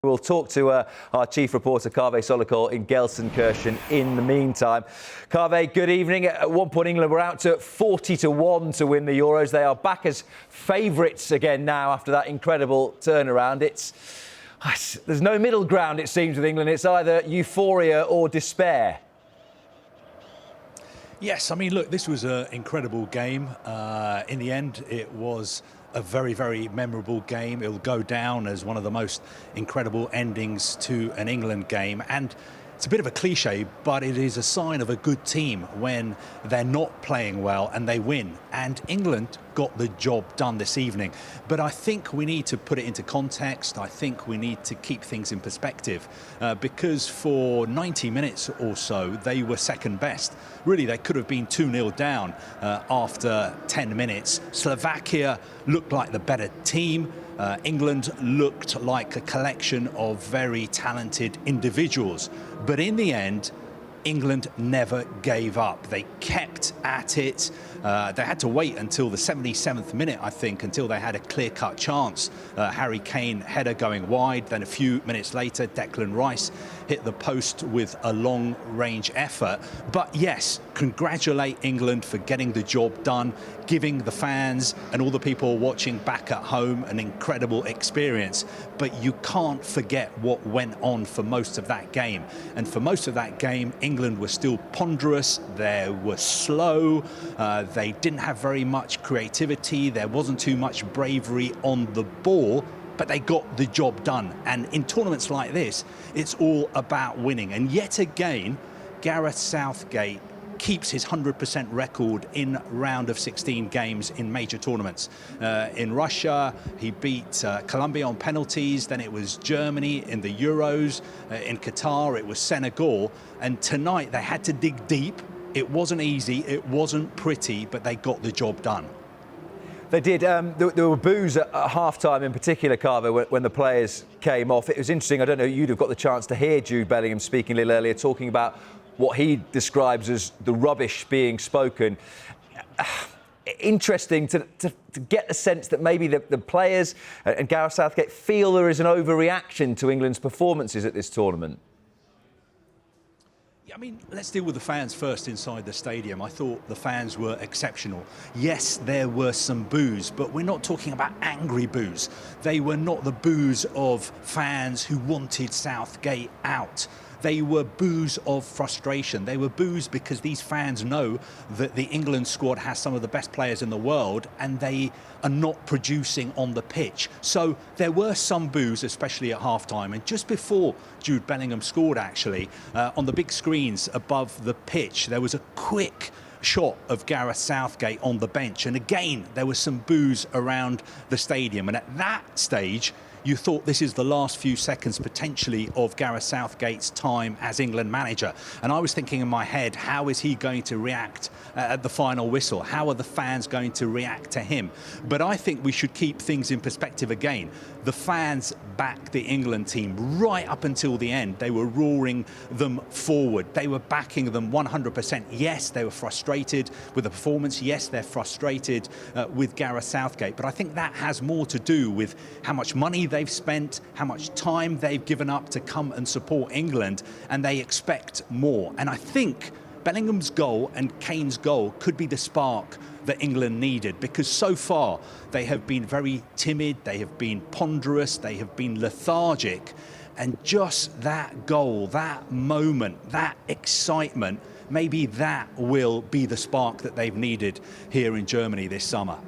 We'll talk to our chief reporter, Kaveh Solhekol, in Gelsenkirchen in the meantime. Kaveh, good evening. At one point, England were out to 40-1 to win the Euros. They are back as favourites again now after that incredible turnaround. There's no middle ground, it seems, with England. It's either euphoria or despair. Yes, I mean, look, this was an incredible game. In the end, it was a very, very memorable game. It'll go down as one of the most incredible endings to an England game. And it's a bit of a cliche, but it is a sign of a good team when they're not playing well and they win. And England got the job done this evening. But I think we need to put it into context. I think we need to keep things in perspective because for 90 minutes or so, they were second best. Really, they could have been 2-0 down after 10 minutes. Slovakia looked like the better team. England looked like a collection of very talented individuals. But in the end, England never gave up. They kept at it. They had to wait until the 77th minute, I think, until they had a clear-cut chance. Harry Kane header going wide. Then a few minutes later, Declan Rice hit the post with a long-range effort. But yes, congratulate England for getting the job done, giving the fans and all the people watching back at home an incredible experience. But you can't forget what went on for most of that game. And for most of that game, England was still ponderous. They were slow. They didn't have very much creativity. There wasn't too much bravery on the ball, but they got the job done. And in tournaments like this, it's all about winning. And yet again, Gareth Southgate keeps his 100% record in round of 16 games in major tournaments. In Russia, he beat Colombia on penalties. Then it was Germany in the Euros. In Qatar, it was Senegal. And tonight, they had to dig deep. It wasn't easy, it wasn't pretty, but they got the job done. They did. There were boos at half-time in particular, Kaveh, when the players came off. It was interesting. I don't know, you'd have got the chance to hear Jude Bellingham speaking a little earlier, talking about what he describes as the rubbish being spoken. Interesting to get the sense that maybe the players and Gareth Southgate feel there is an overreaction to England's performances at this tournament. I mean, let's deal with the fans first inside the stadium. I thought the fans were exceptional. Yes, there were some boos, but we're not talking about angry boos. They were not the boos of fans who wanted Southgate out. They were boos of frustration. They were boos because these fans know that the England squad has some of the best players in the world and they are not producing on the pitch. So there were some boos, especially at half-time. And just before Jude Bellingham scored, actually, on the big screens above the pitch, there was a quick shot of Gareth Southgate on the bench. And again, there was some boos around the stadium. And at that stage, you thought this is the last few seconds potentially of Gareth Southgate's time as England manager. And I was thinking in my head, how is he going to react at the final whistle? How are the fans going to react to him? But I think we should keep things in perspective again. The fans backed the England team right up until the end. They were roaring them forward. They were backing them 100%. Yes, they were frustrated with the performance. Yes, they're frustrated with Gareth Southgate. But I think that has more to do with how much money they've spent, how much time they've given up to come and support England, and they expect more. And I think Bellingham's goal and Kane's goal could be the spark that England needed, because so far they have been very timid, they have been ponderous, they have been lethargic, and just that goal, that moment, that excitement, maybe that will be the spark that they've needed here in Germany this summer.